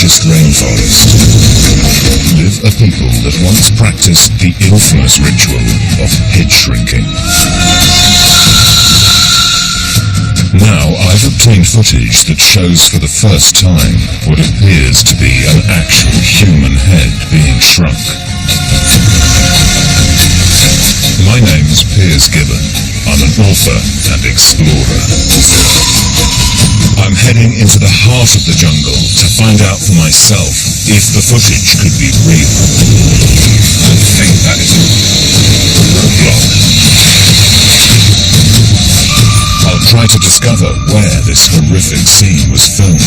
largest rainforest, live a people that once practiced the infamous ritual of head shrinking. Now I've obtained footage that shows for the first time what appears to be an actual human head being shrunk. My name's Piers Gibbon. I'm an author and explorer. I'm heading into the heart of the jungle to find out for myself if the footage could be real. I think that is a roadblock. I'll try to discover where this horrific scene was filmed.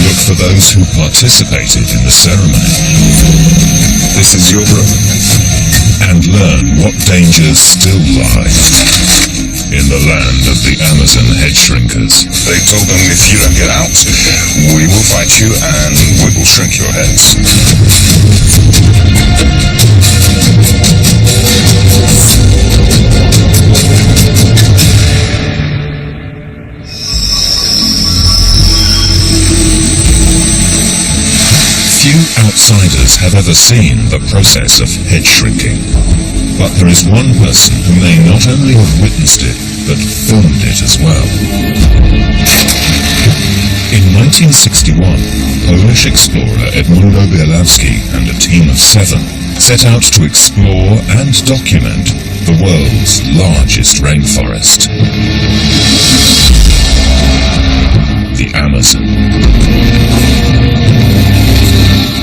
Look for those who participated in the ceremony. This is your room. And learn what dangers still lie in the land of the Amazon Headshrinkers. They told them if you don't get out, we will fight you and we will shrink your heads. Few outsiders have ever seen the process of head shrinking, but there is one person who may not only have witnessed it, but filmed it as well. In 1961, Polish explorer Edmundo Bielawski and a team of 7 set out to explore and document the world's largest rainforest, the Amazon.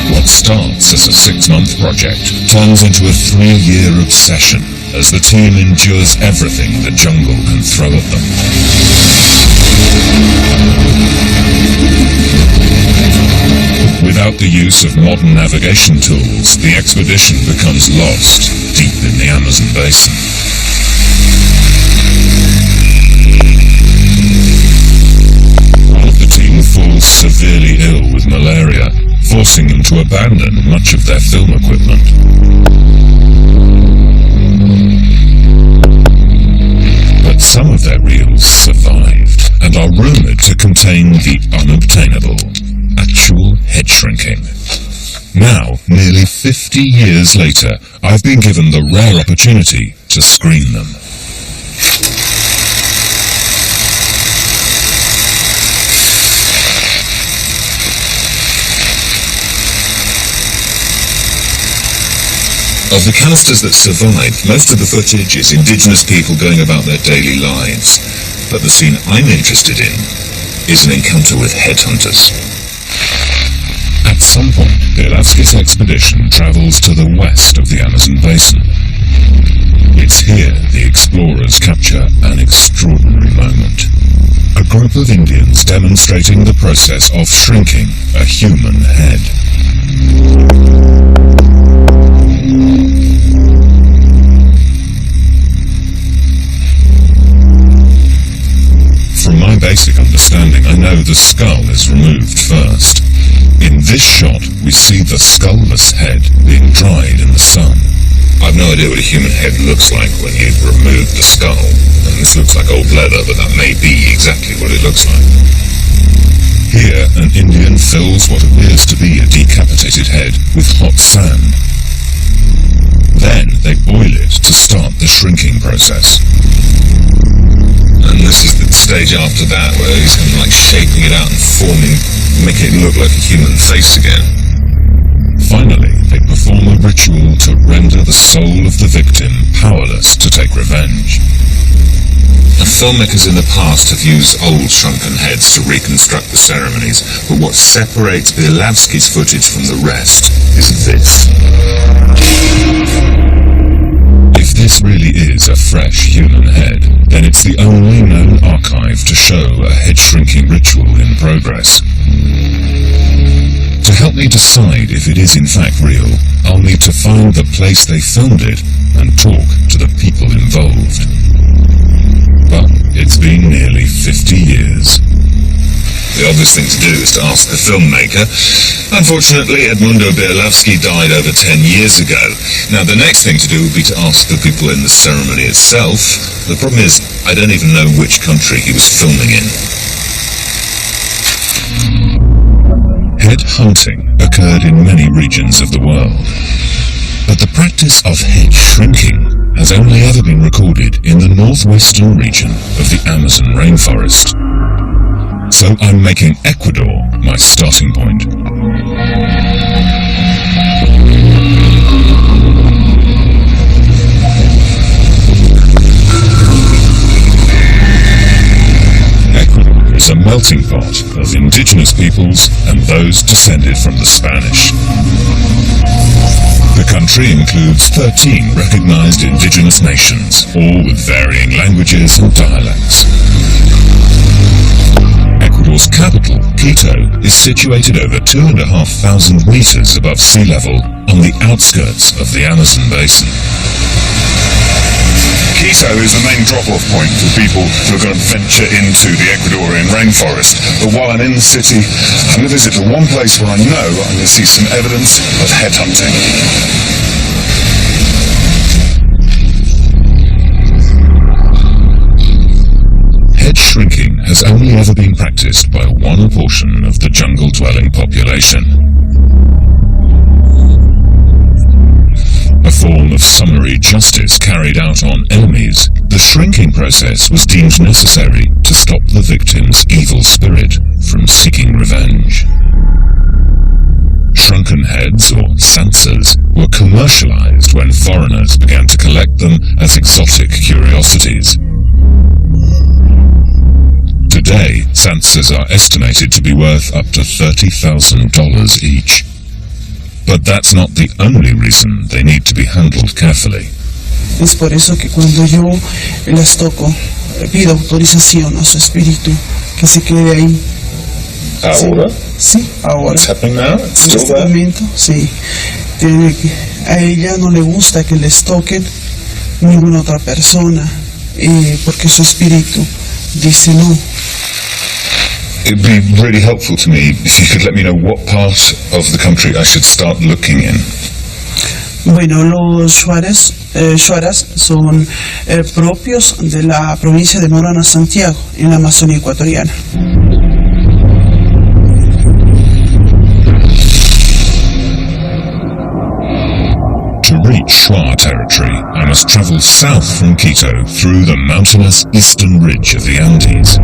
What starts as a 6-month project turns into a 3-year obsession as the team endures everything the jungle can throw at them. Without the use of modern navigation tools, the expedition becomes lost deep in the Amazon basin. One of the team falls severely ill with malaria, forcing them to abandon much of their film equipment. But some of their reels survived and are rumoured to contain the unobtainable, actual head shrinking. Now, nearly 50 years later, I've been given the rare opportunity to screen them. Of the canisters that survived, most of the footage is indigenous people going about their daily lives. But the scene I'm interested in is an encounter with headhunters. At some point, Bielawski's expedition travels to the west of the Amazon basin. It's here the explorers capture an extraordinary moment. A group of Indians demonstrating the process of shrinking a human head. From my basic understanding, I know the skull is removed first. In this shot, we see the skullless head being dried in the sun. I've no idea what a human head looks like when you've removed the skull. And this looks like old leather, but that may be exactly what it looks like. Here, an Indian fills what appears to be a decapitated head with hot sand. Then they boil it to start the shrinking process. And this is the stage after that where he's kind of like shaping it out and forming, making it look like a human face again. Finally, they perform a ritual to render the soul of the victim powerless to take revenge. Now, filmmakers in the past have used old shrunken heads to reconstruct the ceremonies, but what separates Bielawski's footage from the rest is this. If this really is a fresh human head, then it's the only known archive to show a head-shrinking ritual in progress. To help me decide if it is in fact real, I'll need to find the place they filmed it and talk to the people involved. But it's been nearly 50 years. The obvious thing to do is to ask the filmmaker. Unfortunately, Edmundo Bielawski died over 10 years ago. Now, the next thing to do would be to ask the people in the ceremony itself. The problem is, I don't even know which country he was filming in. Head hunting occurred in many regions of the world, but the practice of head shrinking has only ever been recorded in the northwestern region of the Amazon rainforest. So I'm making Ecuador my starting point. Ecuador is a melting pot of indigenous peoples and those descended from the Spanish. The country includes 13 recognized indigenous nations, all with varying languages and dialects. Ecuador's capital, Quito, is situated over 2,500 meters above sea level on the outskirts of the Amazon basin. Quito is the main drop-off point for people who are going to venture into the Ecuadorian rainforest. But while I'm in the city, I'm going to visit the one place where I know I'm going to see some evidence of headhunting. Head shrinking has only ever been practiced by one portion of the jungle-dwelling population. A form of summary justice carried out on enemies, the shrinking process was deemed necessary to stop the victim's evil spirit from seeking revenge. Shrunken heads, or sansas, were commercialized when foreigners began to collect them as exotic curiosities. Today, sansas are estimated to be worth up to $30,000 each. But that's not the only reason they need to be handled carefully. Es por eso que cuando yo las toco, pido autorización a su espíritu que se quede ahí. Ahora? Sí, ahora. What's happening now? It's En still este there? momento, sí. A ella no le gusta que les toquen ninguna otra persona, porque su espíritu dice no. It'd be really helpful to me if you could let me know what part of the country I should start looking in. Bueno, los shuaras son propios de la provincia de Morona, Santiago, en la Amazonía ecuatoriana. To reach Shuar territory, I must travel south from Quito through the mountainous eastern ridge of the Andes.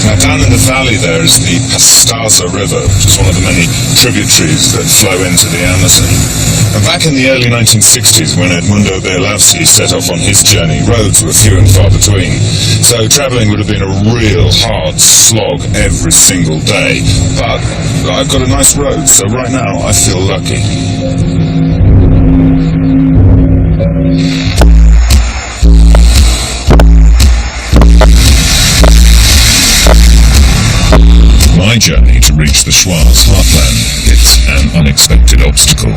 Now down in the valley there is the Pastaza River, which is one of the many tributaries that flow into the Amazon. And back in the early 1960s, when Edmundo de Lavsi set off on his journey, roads were few and far between. So travelling would have been a real hard slog every single day. But I've got a nice road, so right now I feel lucky. My journey to reach the Shuar's heartland hits an unexpected obstacle.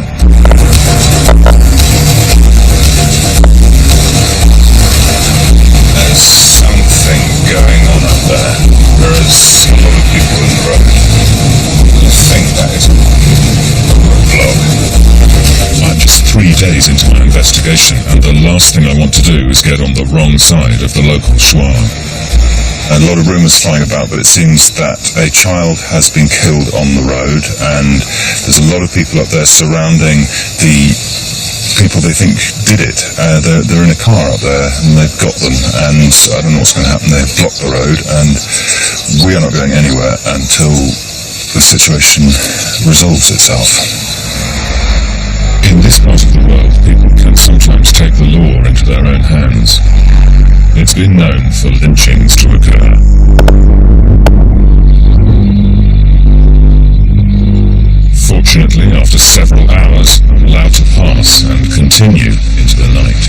There's something going on up there. There is a lot of people in the road. I think that is a roadblock. I'm just 3 days into my investigation, and the last thing I want to do is get on the wrong side of the local Shuar. A lot of rumours flying about, but it seems that a child has been killed on the road, and there's a lot of people up there surrounding the people they think did it. They're in a car up there, and they've got them, and I don't know what's going to happen. They've blocked the road, and we are not going anywhere until the situation resolves itself. In this part of the world, people can sometimes take the law into their own hands. It's been known for lynchings to occur. Fortunately, after several hours, I'm allowed to pass and continue into the night.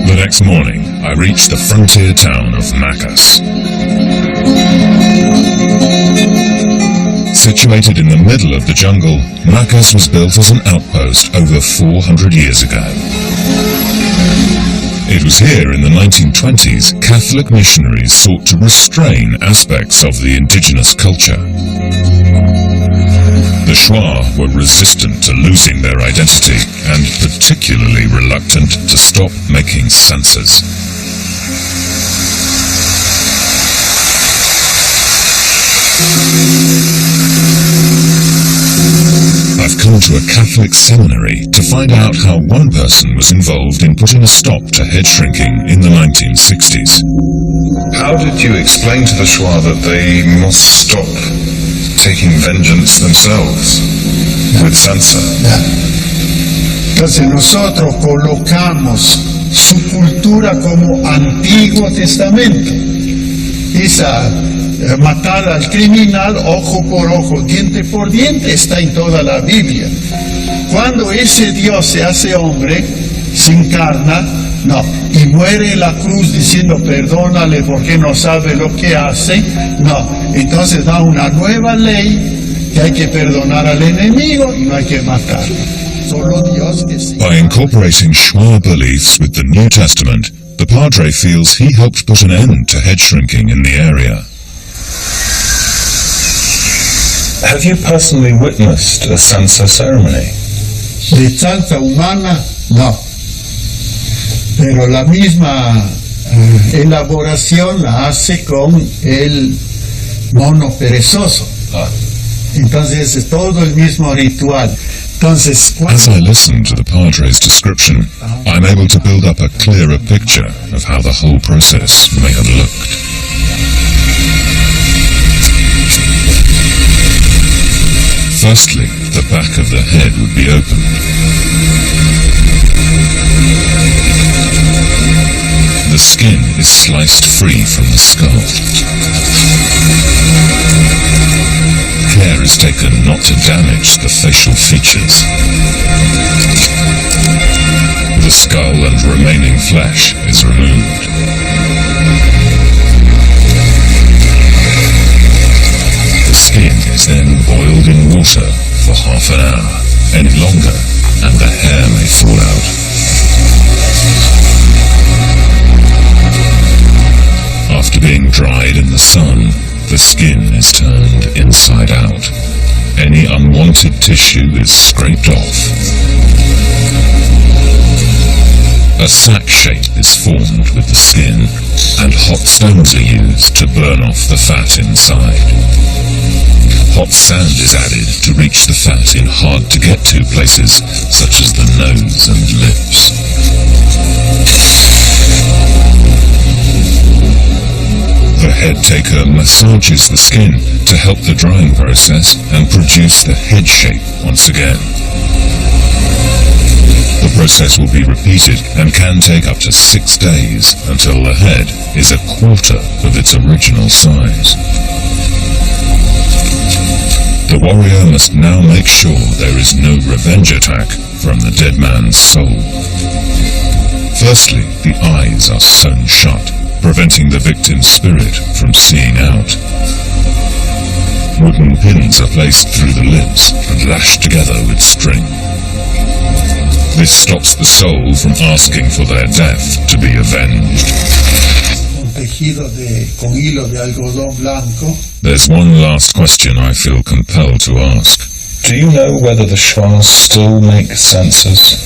The next morning, I reach the frontier town of Macas. Situated in the middle of the jungle, Macas was built as an outpost over 400 years ago. It was here in the 1920s Catholic missionaries sought to restrain aspects of the indigenous culture. The The Shwa were resistant to losing their identity and particularly reluctant to stop making censers. I've come to a Catholic seminary to find out how one person was involved in putting a stop to head shrinking in the 1960s. How did you explain to the Shwa that they must stop taking vengeance themselves with censor? Entonces nosotros colocamos su cultura como Antiguo Testamento. Esa matar al criminal ojo por ojo, diente por diente, está en toda la Biblia. Cuando ese Dios se hace hombre, se encarna, no, y muere en la cruz diciendo perdónale porque no sabe lo que hace, no, entonces da una nueva ley que hay que perdonar al enemigo y no hay que matarlo. Solo Dios que sí. By incorporating Shwa beliefs with the New Testament, the Padre feels he helped put an end to head shrinking in the area. Have you personally witnessed a censer ceremony? De salsa humana, no. Pero la misma elaboración la hace con el mono perezoso. Entonces es todo el mismo ritual. Entonces, as I listen to the Padre's description, I'm able to build up a clearer picture of how the whole process may have looked. Firstly, the back of the head would be opened. The skin is sliced free from the skull. Care is taken not to damage the facial features. The skull and remaining flesh is removed. The skin is then boiled in water for half an hour, any longer, and the hair may fall out. After being dried in the sun, the skin is turned inside out. Any unwanted tissue is scraped off. A sack shape is formed with the skin, and hot stones are used to burn off the fat inside. Hot sand is added to reach the fat in hard-to-get-to places, such as the nose and lips. The head taker massages the skin to help the drying process and produce the head shape once again. The process will be repeated and can take up to 6 days until the head is a quarter of its original size. The warrior must now make sure there is no revenge attack from the dead man's soul. Firstly, the eyes are sewn shut, preventing the victim's spirit from seeing out. Wooden pins are placed through the lips and lashed together with string. This stops the soul from asking for their death to be avenged. Con hilo de algodón blanco. There's one last question I feel compelled to ask. Do you know whether the Shwa still make censers?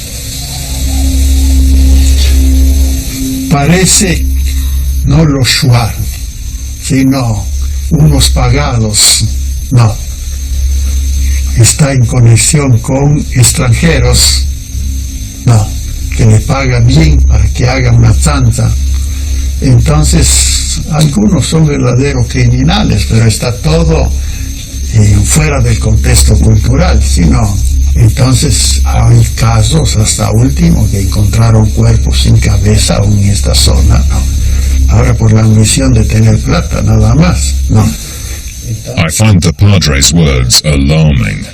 Parece no los Shwa, sino unos pagados, no. Está en conexión con extranjeros, no, que le pagan bien para que haga una zanza. Entonces, algunos son verdaderos criminales, pero está todo fuera del contexto cultural, sino, entonces hay casos hasta último que encontraron cuerpos sin cabeza aún en esta zona, ¿no? Ahora por la ambición de tener plata, nada más, ¿no? Entonces, I find the Padre's words alarming.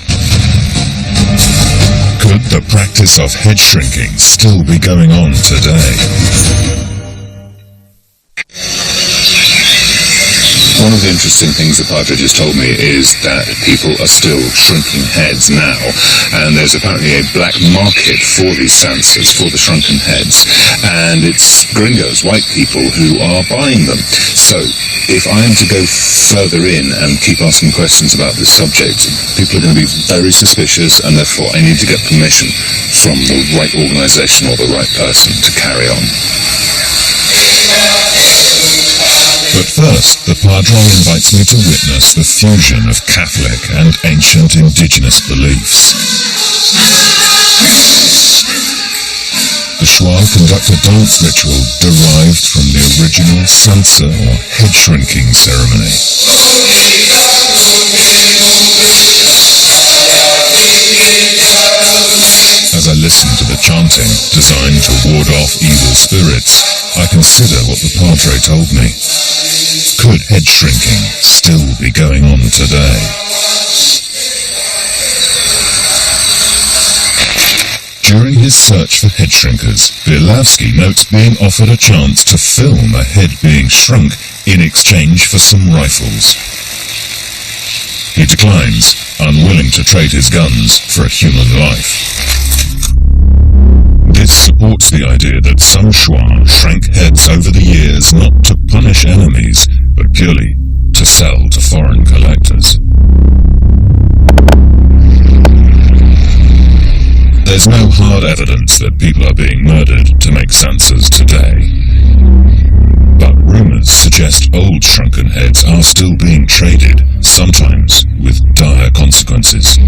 Could the practice of head shrinking still be going on today? One of the interesting things the Padre just told me is that people are still shrinking heads now, and there's apparently a black market for these sansas, for the shrunken heads, and it's gringos, white people, who are buying them. So, if I am to go further in and keep asking questions about this subject, people are going to be very suspicious, and therefore I need to get permission from the right organisation or the right person to carry on. But first, the Padre invites me to witness the fusion of Catholic and ancient indigenous beliefs. The Shwa conduct a dance ritual derived from the original Sansa or head-shrinking ceremony. As I listen to the chanting, designed to ward off evil spirits, I consider what the Padre told me. Could head shrinking still be going on today? During his search for head shrinkers, Bielawski notes being offered a chance to film a head being shrunk in exchange for some rifles. He declines, unwilling to trade his guns for a human life. This supports the idea that some Shwa shrank heads over the years not to punish enemies, but purely to sell to foreign collectors. There's no hard evidence that people are being murdered to make sansas today. But rumors suggest old shrunken heads are still being traded, sometimes with dire consequences.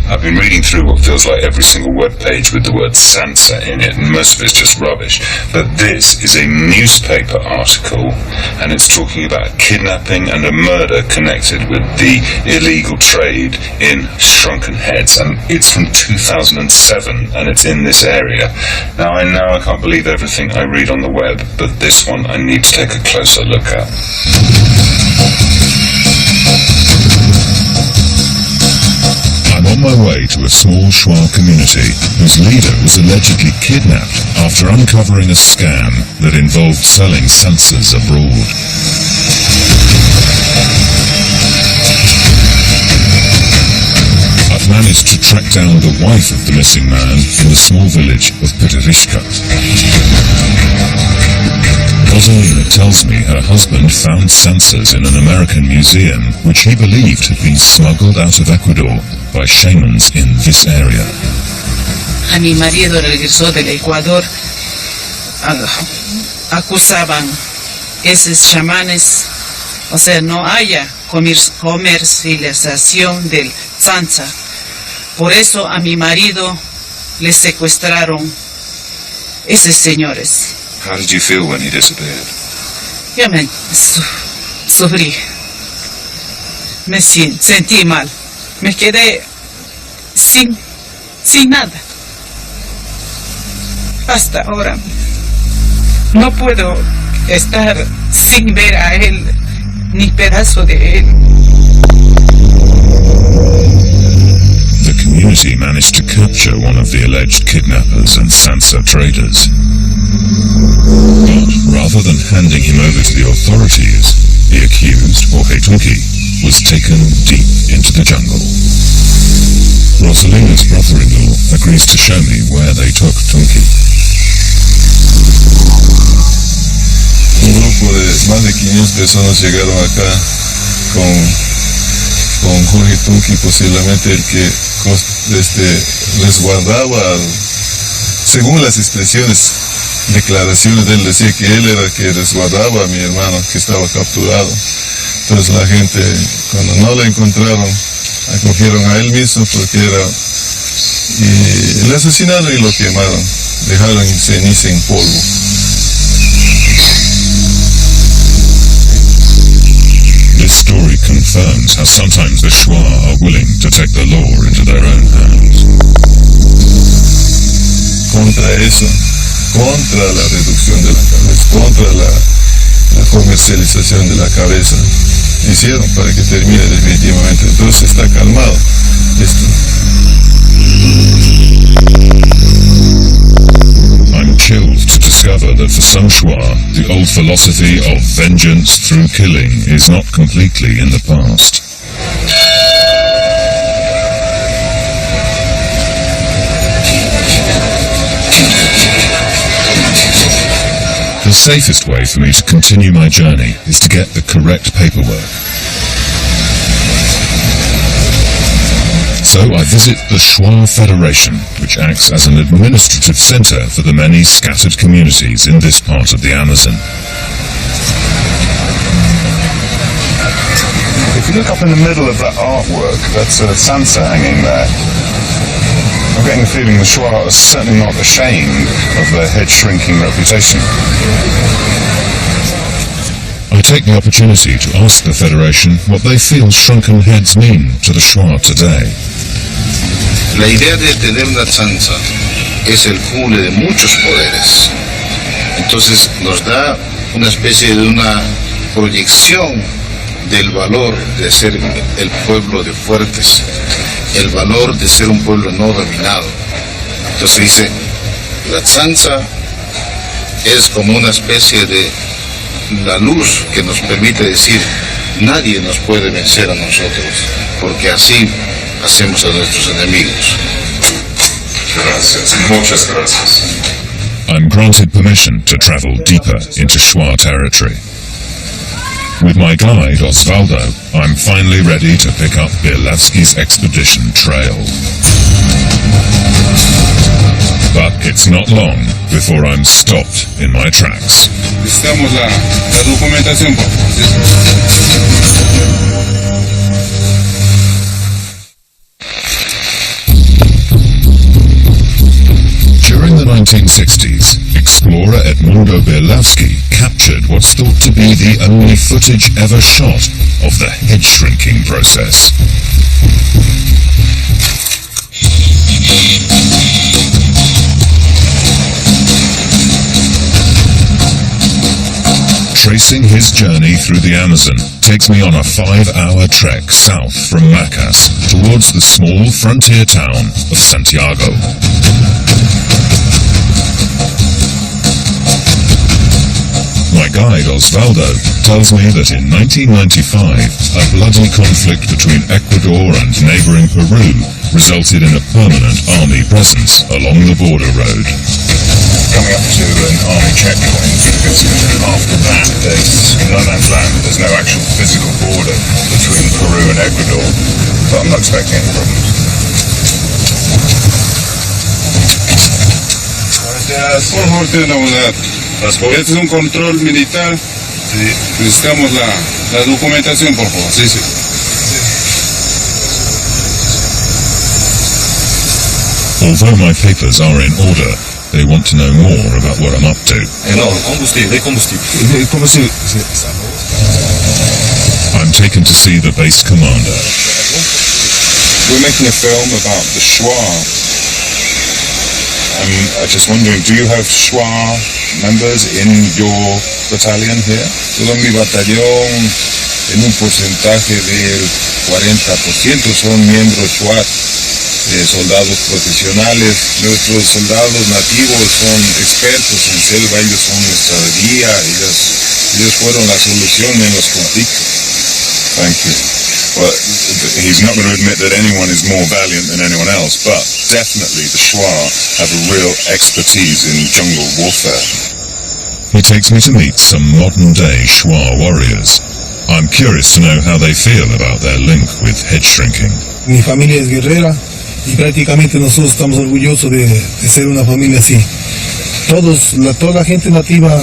I've been reading through what feels like every single web page with the word Sansa in it, and most of it's just rubbish. But this is a newspaper article, and it's talking about kidnapping and a murder connected with the illegal trade in shrunken heads, and it's from 2007, and it's in this area. Now I know I can't believe everything I read on the web, but this one I need to take a closer look at. I'm on my way to a small Shwa community whose leader was allegedly kidnapped after uncovering a scam that involved selling sansas abroad. I've managed to track down the wife of the missing man in the small village of Peterishka. Rosalina tells me her husband found sansas in an American museum which he believed had been smuggled out of Ecuador by shamans in this area. A mi marido regresó del Ecuador. Acusaban esos chamanes, o sea, no haya comercialización del sansa. Por eso a mi marido le secuestraron esos señores. How did you feel when he disappeared? Yo me sufrí. Me sentí mal. Me quedé sin nada. Hasta ahora no puedo estar sin ver a él, ni pedazo de él. The community managed to capture one of the alleged kidnappers and Sansa traders. Rather than handing him over to the authorities, the accused, Jorge Tunki, was taken deep into the jungle. Rosalina's brother-in-law agrees to show me where they took Tunki. Un grupo de más de 500 personas llegaron acá con Jorge Tunki, posiblemente el que resguardaba, según las expresiones, declaraciones de él, decía que él era el que resguardaba a mi hermano que estaba capturado. Entonces la gente, cuando no lo encontraron, acogieron a él mismo porque era, y le asesinaron y lo quemaron, dejaron en ceniza, en polvo. This story confirms how sometimes the Shwa are willing to take the law into their own hands. Contra eso, contra la reducción de la cabeza, contra la comercialización de la cabeza, hicieron para que termine definitivamente. Entonces está calmado esto. I'm killed to discover that for some Shwa, the old philosophy of vengeance through killing is not completely in the past. The safest way for me to continue my journey is to get the correct paperwork. So I visit the Shwa Federation, which acts as an administrative center for the many scattered communities in this part of the Amazon. If you look up in the middle of that artwork, that's a Sansa hanging there. I'm getting the feeling the Shwa are certainly not ashamed of their head-shrinking reputation. I take the opportunity to ask the Federation what they feel shrunken heads mean to the Shwa today. La idea de tener una Sansa es el cúmulo de muchos poderes. Entonces nos da una especie de una proyección del valor de ser el pueblo de fuertes, el valor de ser un pueblo no dominado. Entonces dice, la Sansa es como una especie de la luz que nos permite decir, nadie nos puede vencer a nosotros, porque así hacemos a nuestros enemigos. Gracias, muchas gracias. I'm granted permission to travel deeper into Shwa territory. With my guide, Osvaldo, I'm finally ready to pick up Bielavsky's expedition trail. But it's not long before I'm stopped in my tracks. Necesitamos la documentación, por favor. During the 1960s, explorer Edmundo Bielavsky captured what's thought to be the only footage ever shot of the head-shrinking process. Tracing his journey through the Amazon takes me on a 5-hour trek south from Macas towards the small frontier town of Santiago. My guide Osvaldo tells me that in 1995, a bloody conflict between Ecuador and neighboring Peru resulted in a permanent army presence along the border road. Coming up to an army checkpoint, because after that there's no man's land. There's no actual physical border between Peru and Ecuador, but I'm not expecting any problems. Por favor, tiene la unidad. Este es un control militar. Sí. Necesitamos la documentación, por favor. Sí, sí. Although my papers are in order, they want to know more about what I'm up to. No, combustible. I'm taken to see the base commander. We're making a film about the Shwa. I'm just wondering, do you have Shwa members in your battalion here? Todo mi batallón, en un porcentaje del 40% son miembros SWAT, soldados profesionales. Nuestros soldados nativos son expertos en selva, ellos son nuestra guía, ellos fueron la solución en los conflictos. Thank you. Well, he's not going to admit that anyone is more valiant than anyone else, but definitely the Shwa have a real expertise in jungle warfare. He takes me to meet some modern-day Shwa warriors. I'm curious to know how they feel about their link with head-shrinking. Mi familia es guerrera y prácticamente nosotros estamos orgullosos de ser una familia así. Toda la gente nativa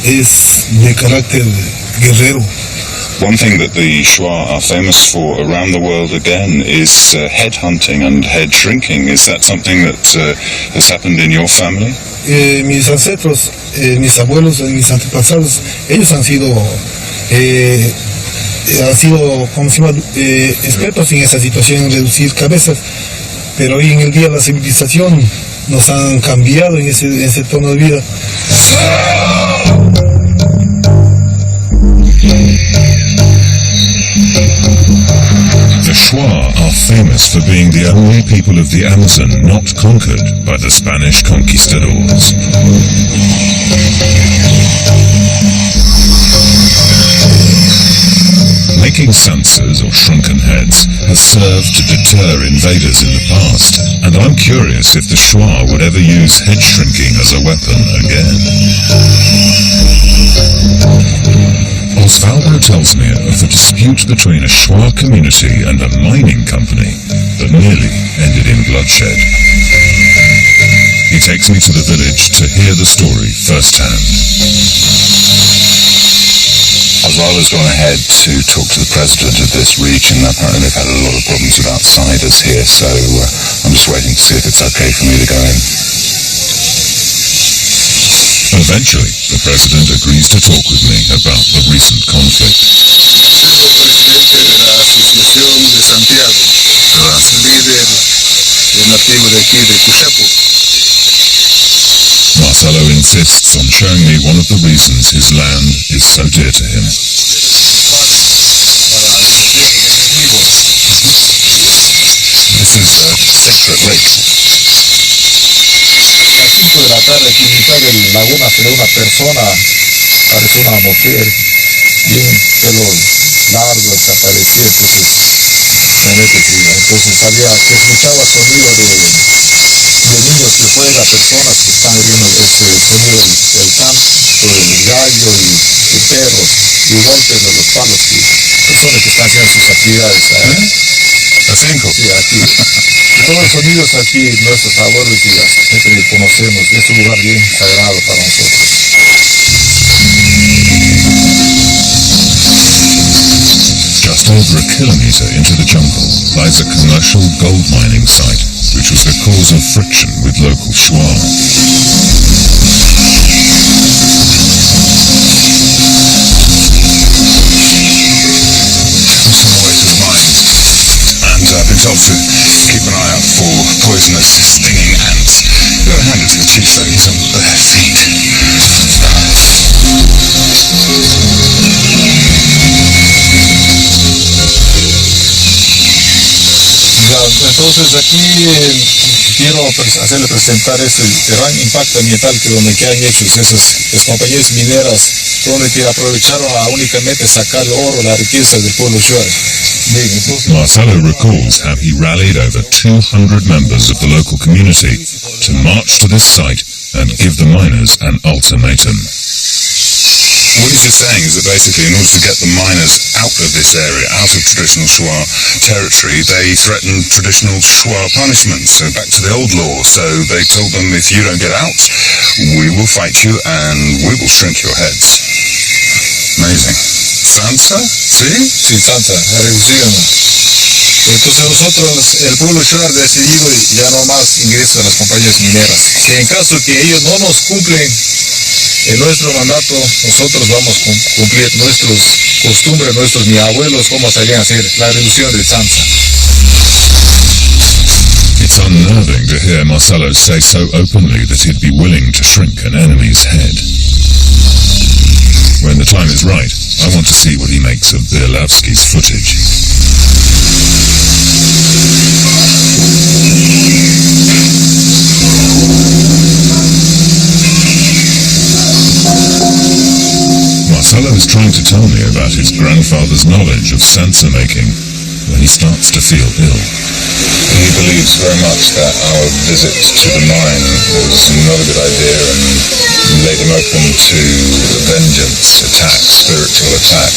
es de carácter guerrero. One thing that the Shwa are famous for around the world again is head hunting and head shrinking. Is that something that has happened in your family? Mis ancestros, mis abuelos, mis antepasados, ellos han sido como se llama, expertos en esa situación, en reducir cabezas, pero hoy en el día la civilización nos han cambiado en ese tono de vida. The Shuar are famous for being the only people of the Amazon not conquered by the Spanish conquistadors. Making sansas or shrunken heads has served to deter invaders in the past, and I'm curious if the Shuar would ever use head shrinking as a weapon again. Osvaldo tells me of a dispute between a Shuar community and a mining company that nearly ended in bloodshed. He takes me to the village to hear the story firsthand. Osvaldo's gone ahead to talk to the president of this region. Apparently they've had a lot of problems with outsiders here, so I'm just waiting to see if it's okay for me to go in. Eventually, the president agrees to talk with me about the recent conflict. Marcelo insists on showing me one of the reasons his land is so dear to him. This is a secret lake. A 5 de la tarde aquí en mitad de la laguna se ve una persona, parece una mujer, bien pelo largo, desapareció, entonces me meto frío. Entonces se escuchaba sonido de niños que juegan, personas que están oyendo ese sonido del campo, del gallo y perros, y golpes de los palos, y personas que están haciendo sus actividades. ¿A 5? Sí, aquí. Todos los sonidos aquí, nuestros abuelos y la gente que conocemos, es un lugar bien sagrado para nosotros. Just over a kilometre into the jungle lies a commercial gold mining site, which was the cause of friction with local Shuar. I've been told to keep an eye out for poisonous, stinging ants. You've got to hand it to the chief, though. He's on bare feet. Entonces aquí quiero hacerle presentar este gran impacto ambiental que donde que han hecho esas compañías mineras, donde que aprovecharon a únicamente sacar el oro, la riqueza del pueblo Shuar. Marcelo recalls how he rallied over 200 members of the local community to march to this site and give the miners an ultimatum. What he's just saying is that basically in order to get the miners out of this area, out of traditional Shuar territory, they threatened traditional Shuar punishments, so back to the old law. So they told them, if you don't get out, we will fight you and we will shrink your heads. Amazing. ¿Sansa? ¿Sí? Sí, Sansa, reducirnos. Entonces nosotros, el pueblo Shuar ha decidido ya no más ingreso a las compañías mineras. Si en caso que ellos no nos cumplen en nuestro mandato, nosotros vamos a cumplir nuestras costumbres, mis abuelos, cómo sabían hacer la reducción de Sansa. It's unnerving to hear Marcelo say so openly that he'd be willing to shrink an enemy's head. When the time is right, I want to see what he makes of Bielawski's footage. Marcelo is trying to tell me about his grandfather's knowledge of Sansa making when he starts to feel ill. He believes very much that our visit to the mine was not a good idea and laid him open to vengeance, attack, spiritual attack.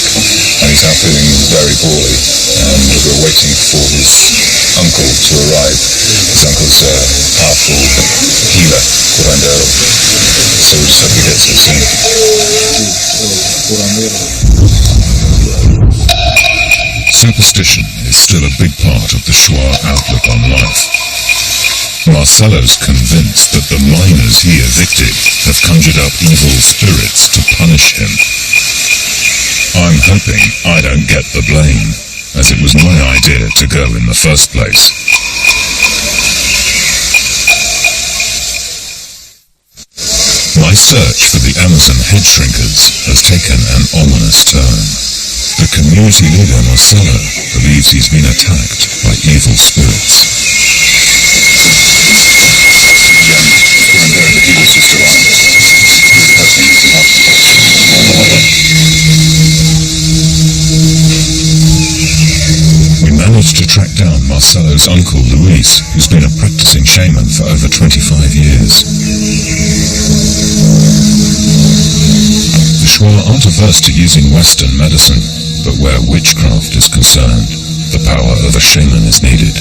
And he's now feeling very poorly, and we're waiting for his uncle to arrive. His uncle's a powerful healer, curandero. So we just hope he gets here soon. Superstition is still a big part of the Shuar outlook on life. Marcelo's convinced that the miners he evicted have conjured up evil spirits to punish him. I'm hoping I don't get the blame, as it was my idea to go in the first place. My search for the Amazon Headshrinkers has taken an ominous turn. The community minority leader, Marcelo, believes he's been attacked by evil spirits. We managed to track down Marcelo's uncle, Luis, who's been a practicing shaman for over 25 years. The Shwa aren't averse to using Western medicine, but where witchcraft is concerned, the power of a shaman is needed.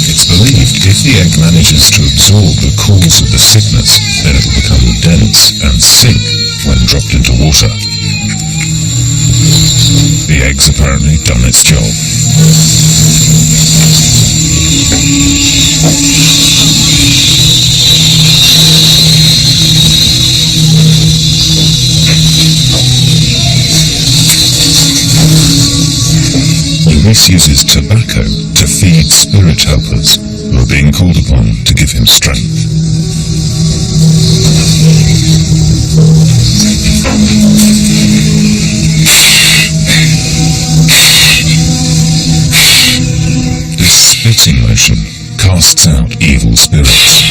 It's believed if the egg manages to absorb the cause of the sickness, then it will become dense and sink when dropped into water. The egg's apparently done its job. Luis uses tobacco to feed spirit helpers who are being called upon to give him strength. This spitting motion casts out evil spirits.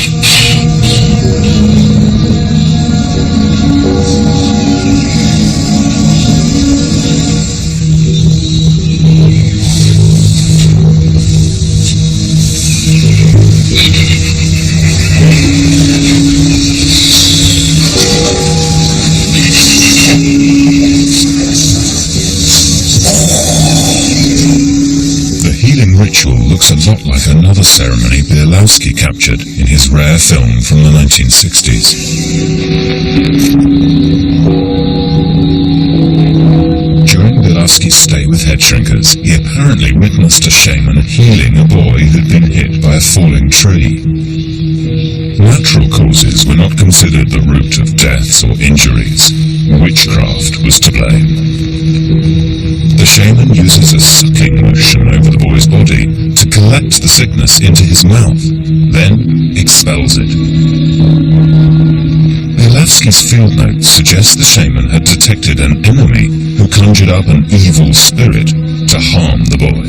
Ritual looks a lot like another ceremony Bielowski captured in his rare film from the 1960s. During Bielowski's stay with Headshrinkers, he apparently witnessed a shaman healing a boy who'd been hit by a falling tree. Natural causes were not considered the root of deaths or injuries. Witchcraft was to blame. The shaman uses a sucking motion over the boy's body to collect the sickness into his mouth, then expels it. Bielowski's field notes suggest the shaman had detected an enemy who conjured up an evil spirit to harm the boy.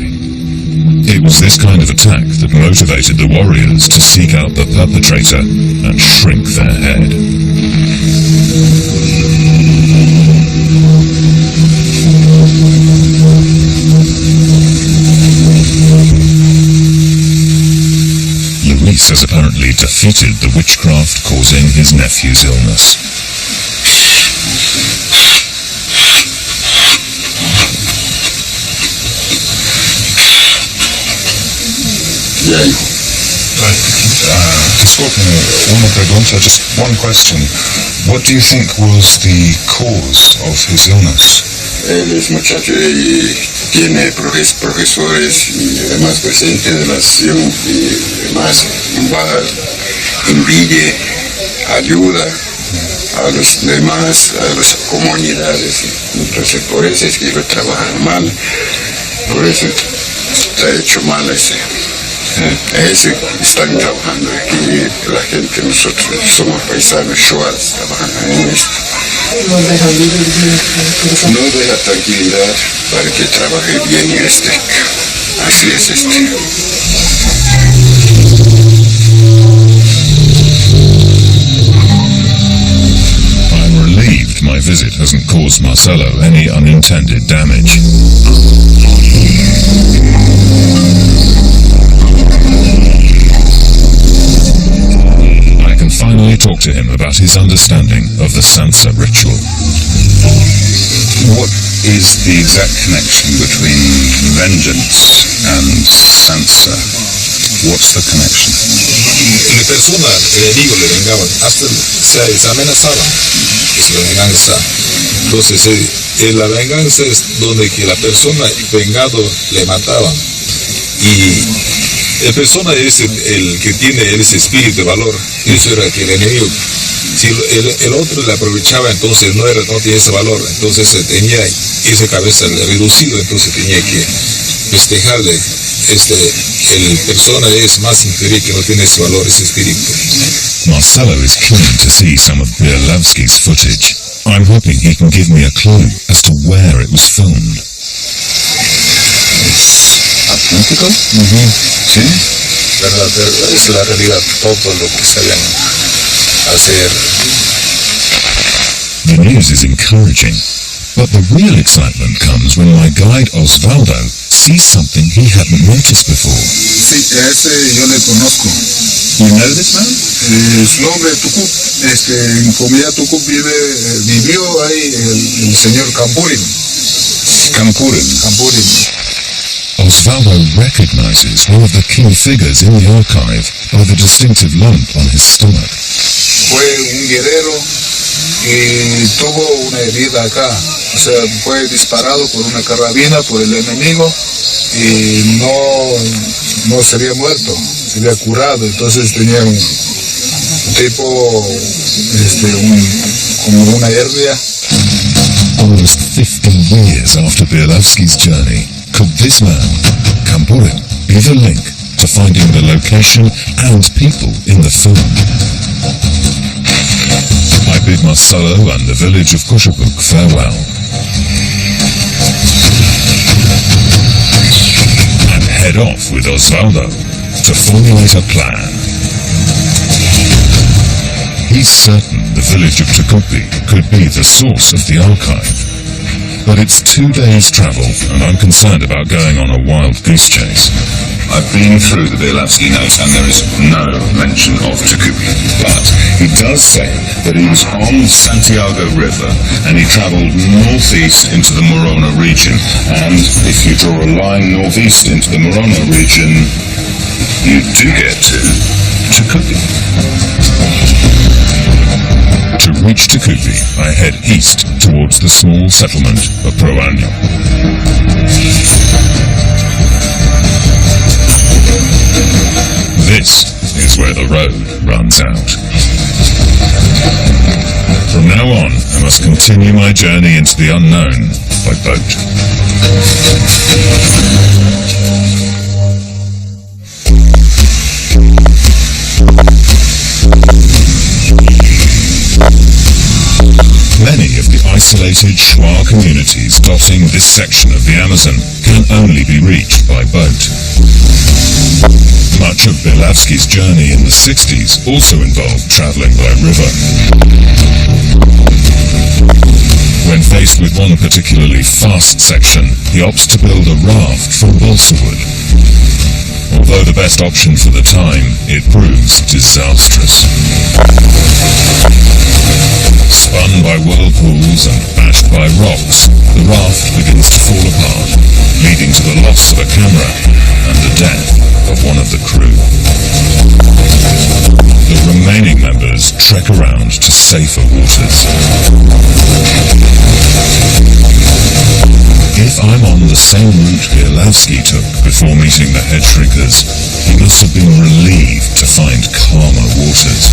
It was this kind of attack that motivated the warriors to seek out the perpetrator and shrink their head. Luis has apparently defeated the witchcraft causing his nephew's illness. Una pregunta, just one question. What do you think was the cause of his illness? Él es muchacho y tiene profesores y demás presentes de la nación y demás, va, envidia, ayuda a los demás, a las comunidades. Entonces por eso es que lo trabajan mal, por eso está hecho mal ese. Ese están trabajando aquí, la gente, nosotros somos paisanos, Shoas, trabajan en esto. No deja tranquilidad para que trabaje bien este. Así es este. I'm relieved my visit hasn't caused Marcelo any unintended damage. Finally talk to him about his understanding of the Sansa ritual. What is the exact connection between vengeance and Sansa? What's the connection? La persona, el enemigo le vengaban, hasta se amenazaban, es la venganza. Entonces, la venganza es donde que la persona vengado le mataban. Y la persona es el que tiene ese espíritu de valor, eso era que el enemigo, si el otro le aprovechaba, entonces no tenía ese valor, entonces tenía esa cabeza reducida, entonces tenía que festejarle el persona es más inferior, que no tiene ese valor, ese espíritu. Marcelo is keen to see some of Bielawski's footage. I'm hoping he can give me a clue as to where it was filmed. ¿Atlántico? Sí. Es la realidad, todo lo que saben hacer. The news is encouraging, but the real excitement comes when my guide Osvaldo sees something he hadn't noticed before. Sí, ese yo le conozco. You know this man? Su nombre es Tucup. En Comida Tucup vivió ahí el señor Campurin. Campurin. Osvaldo recognizes one of the key figures in the archive by the distinctive lump on his stomach. Fue un guerrero y tuvo una herida acá. O sea, fue disparado por una carabina por el enemigo y no se había muerto, se había curado. Entonces tenía un tipo, como una hernia. Almost 50 years after Bielawski's journey, could this man, Campurin, be the link to finding the location and people in the film? I bid Marcelo and the village of Kushabuk farewell, and head off with Osvaldo to formulate a plan. He's certain the village of Tukupi could be the source of the archive. But it's 2 days' travel, and I'm concerned about going on a wild goose chase. I've been through the Bielawski notes and there is no mention of Tucupi. But he does say that he was on the Santiago River and he travelled northeast into the Morona region. And if you draw a line northeast into the Morona region, you do get to Tucupi. To reach Tucupi, I head east towards the small settlement of Proaño. This is where the road runs out. From now on, I must continue my journey into the unknown by boat. Many of the isolated Shuar communities dotting this section of the Amazon can only be reached by boat. Much of Bielawski's journey in the 60s also involved travelling by river. When faced with one particularly fast section, he opts to build a raft from balsa wood. Although the best option for the time, it proves disastrous. Spun by whirlpools and bashed by rocks, the raft begins to fall apart, leading to the loss of a camera and the death of one of the crew. The remaining members trek around to safer waters. If I'm on the same route Bielawski took before meeting the Headshrinkers, he must have been relieved to find calmer waters.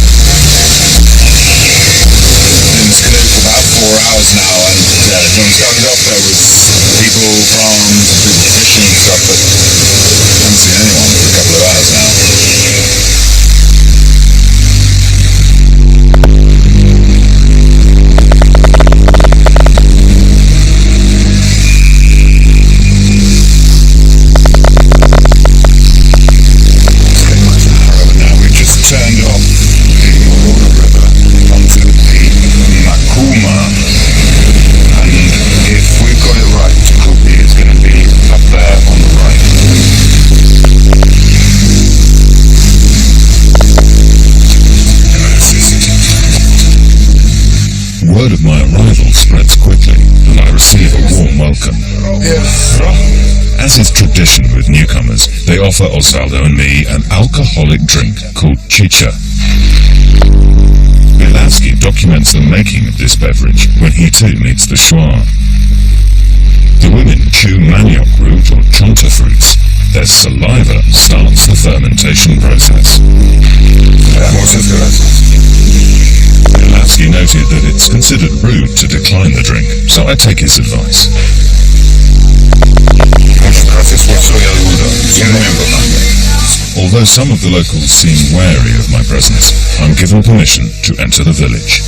Been in this canoe for about 4 hours now, and when we started off there was people fishing and stuff, but I haven't seen anyone for a couple of hours now. Word of my arrival spreads quickly, and I receive a warm welcome. As is tradition with newcomers, they offer Osvaldo and me an alcoholic drink called chicha. Bielawski documents the making of this beverage when he too meets the Shuar. The women chew manioc root or chonta fruits. Their saliva starts the fermentation process. Bielawski noted that it's considered rude to decline the drink, so I take his advice. Gracias por su ayuda. Although some of the locals seem wary of my presence, I'm given permission to enter the village.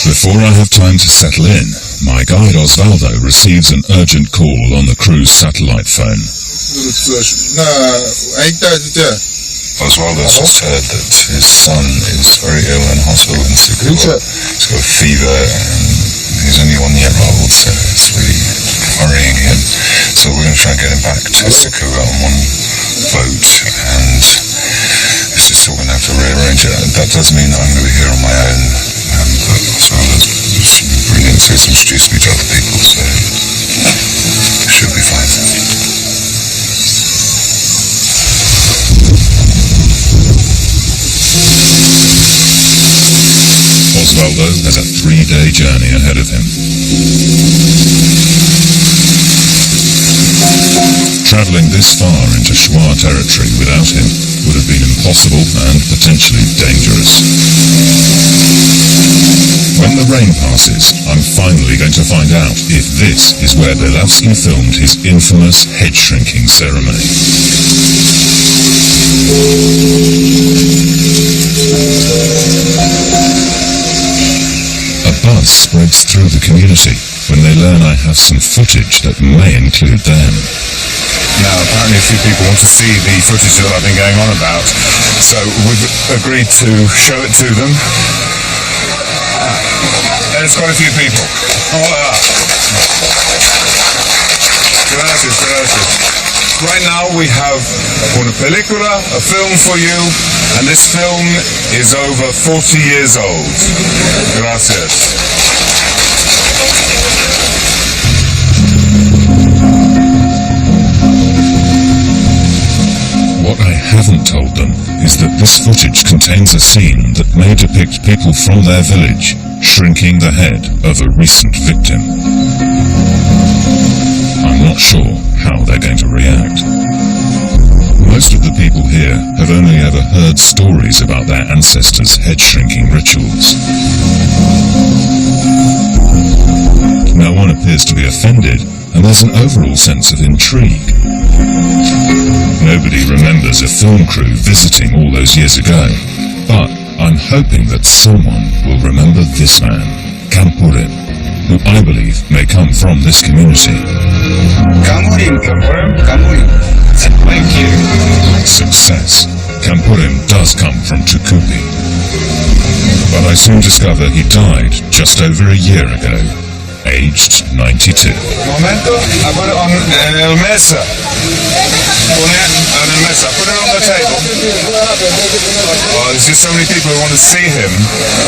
Before I have time to settle in, my guide Osvaldo receives an urgent call on the crew's satellite phone. Osvaldo just heard that his son is very ill in hospital in Sukuba. He's got a fever and he's only 1 year old, so it's really worrying him. So we're going to try and get him back to Sukuba on one boat, and it's just all going to have to rearrange it. That does mean that I'm going to be here on my own, but Osvaldo's been brilliant, so he's introduced me to other people, so it should be fine. Osvaldo has a 3-day journey ahead of him. Travelling this far into Shwa territory without him would have been impossible and potentially dangerous. When the rain passes, I'm finally going to find out if this is where Bielawski filmed his infamous head-shrinking ceremony. A buzz spreads through the community when they learn I have some footage that may include them. Now, apparently a few people want to see the footage that I've been going on about, so we've agreed to show it to them. There's quite a few people. Gracias, gracias. Right now we have una película, a film for you, and this film is over 40 years old. Gracias. What I haven't told them is that this footage contains a scene that may depict people from their village shrinking the head of a recent victim. I'm not sure how they're going to react. Most of the people here have only ever heard stories about their ancestors' head-shrinking rituals. No one appears to be offended, and there's an overall sense of intrigue. Nobody remembers a film crew visiting all those years ago, but I'm hoping that someone will remember this man, Campurin, who I believe may come from this community. Campurin. Thank you. Success. Campurin does come from Tukupi. But I soon discover he died just over a year ago, aged 92. Momento, I put it on el mesa. Put it on el mesa. Put it on the table. Oh, there's just so many people who want to see him.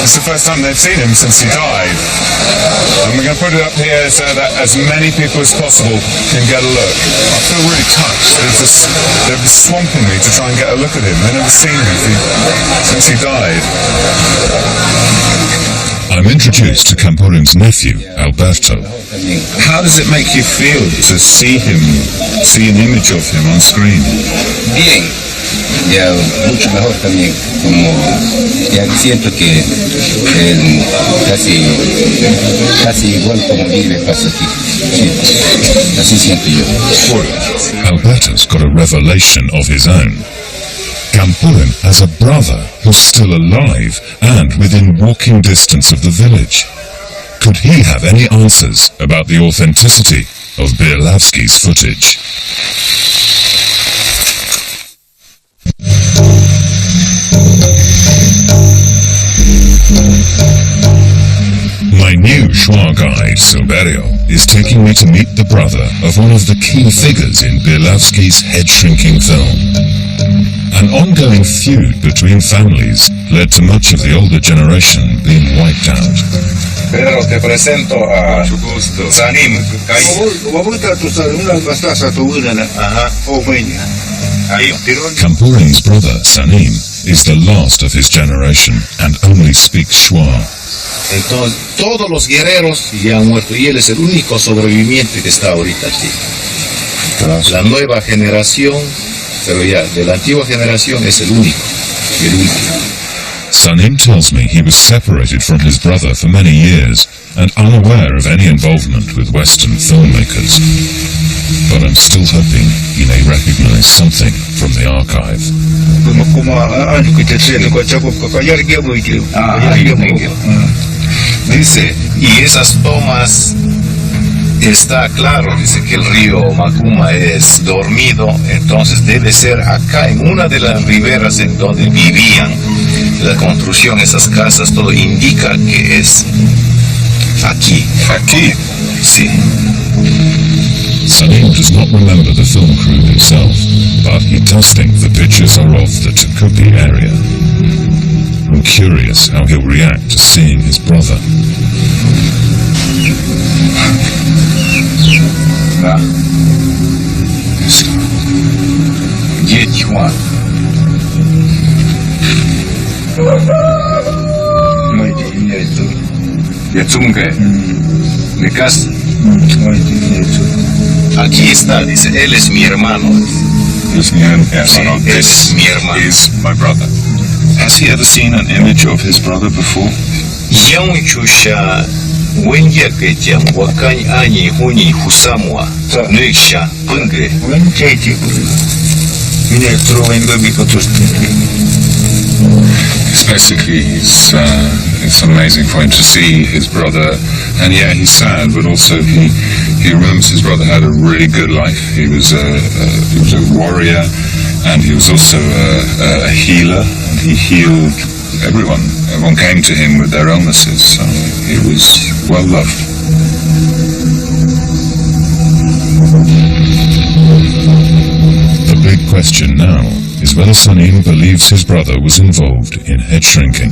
It's the first time they've seen him since he died. And we're going to put it up here so that as many people as possible can get a look. I feel really touched. They've been swamping me to try and get a look at him. They've never seen him since he died. I'm introduced to Campurin's nephew, Alberto. How does it make you feel to see him, see an image of him on screen? Bien, ya mucho mejor también, como ya siento que él casi igual como vive pasa aquí. Sí, así siento yo. Alberto's got a revelation of his own. Campurin has a brother who's still alive and within walking distance of the village. Could he have any answers about the authenticity of Bielawski's footage? My new Shwa guide, Silverio, is taking me to meet the brother of one of the key figures in Bielawski's head-shrinking film. An ongoing feud between families led to much of the older generation being wiped out. Pedro, te presento a Sanim. Campurin's brother, Sanim, is the last of his generation and only speaks Shwa. Entonces, todos los guerreros ya han muerto y él es el único sobreviviente que está ahorita aquí. La nueva generación, pero ya de la antigua generación es el único. Sanim tells me he was separated from his brother for many years and unaware of any involvement with Western filmmakers. But I'm still hoping he may recognize something from the archive. Dice, y esas tomas, está claro, dice que el río Macuma es dormido, entonces debe ser acá, en una de las riberas en donde vivían. La construcción, esas casas, todo indica que es aquí. Aquí? Sí. Salim does not remember the film crew himself, but he does think the pictures are of the Tucupi area. I'm curious how he'll react to seeing his brother. Да. Дети, Juan. ¿De casa? Aquí está, dice, él es mi hermano. Is mi hermano. Sí, él es mi hermano. Is my brother. Has he ever seen an image of his brother before? Yaunchusha Wenya Ketiam Wakany Ani Huni Husamwa Nuksha Pungre. It's basically, it's an amazing point to see his brother, and yeah, he's sad, but also he remembers his brother had a really good life. He was a warrior, and he was also a healer, and he healed everyone. Everyone came to him with their illnesses, so he was well loved. The big question now is whether Sanim believes his brother was involved in head shrinking.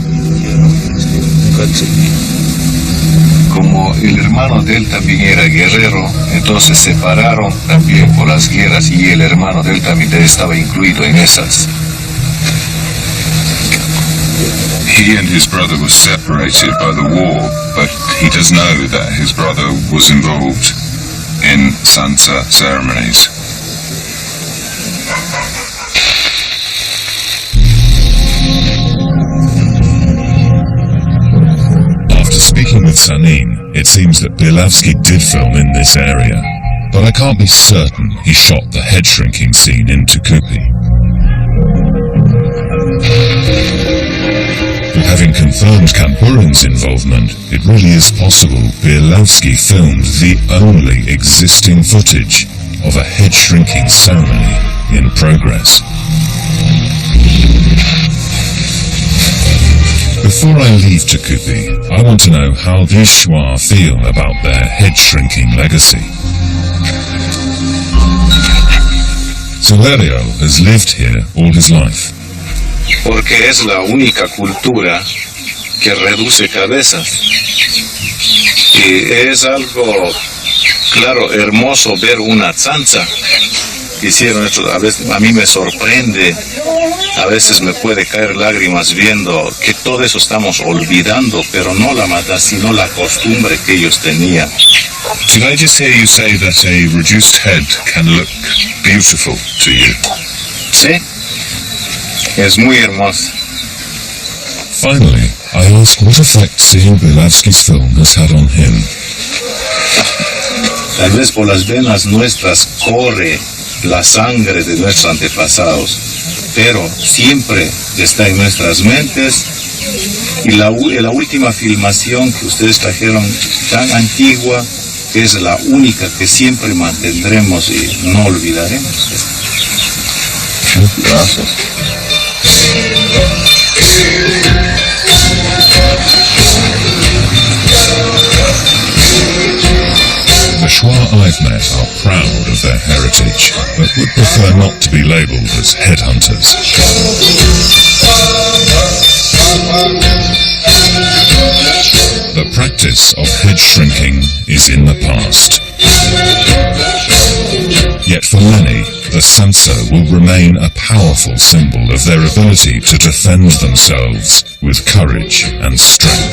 Como el hermano de él también era guerrero, entonces se separaron también por las guerras y el hermano de él también estaba incluido en esas. He and his brother were separated by the war, but he does know that his brother was involved in Sansa ceremonies. After speaking with Sanim, it seems that Bilavsky did film in this area, but I can't be certain he shot the head shrinking scene in Tucupi. But having confirmed Kampurin's involvement, it really is possible Bilavsky filmed the only existing footage of a head shrinking ceremony in progress. Before I leave Tucupi, I want to know how these Shwa feel about their head shrinking legacy. Solerio has lived here all his life. Porque es la única cultura que reduce cabezas. Y es algo, claro, hermoso ver una tzanza que hicieron esto. A veces a mí me sorprende, a veces me puede caer lágrimas viendo que todo eso estamos olvidando, pero no la maldad, sino la costumbre que ellos tenían. Did I just hear you say that a reduced head can look beautiful to you? Sí, es muy hermoso. Finally, I ask what effect seeing Bilavsky's film has had on him. Tal vez por las venas nuestras corre la sangre de nuestros antepasados, pero siempre está en nuestras mentes. Y la última filmación que ustedes trajeron, tan antigua, que es la única que siempre mantendremos y no olvidaremos. Gracias. The Shwa I've met are proud of their heritage, but would prefer not to be labelled as headhunters. The practice of head shrinking is in the past. Yet for many, the Sansa will remain a powerful symbol of their ability to defend themselves with courage and strength.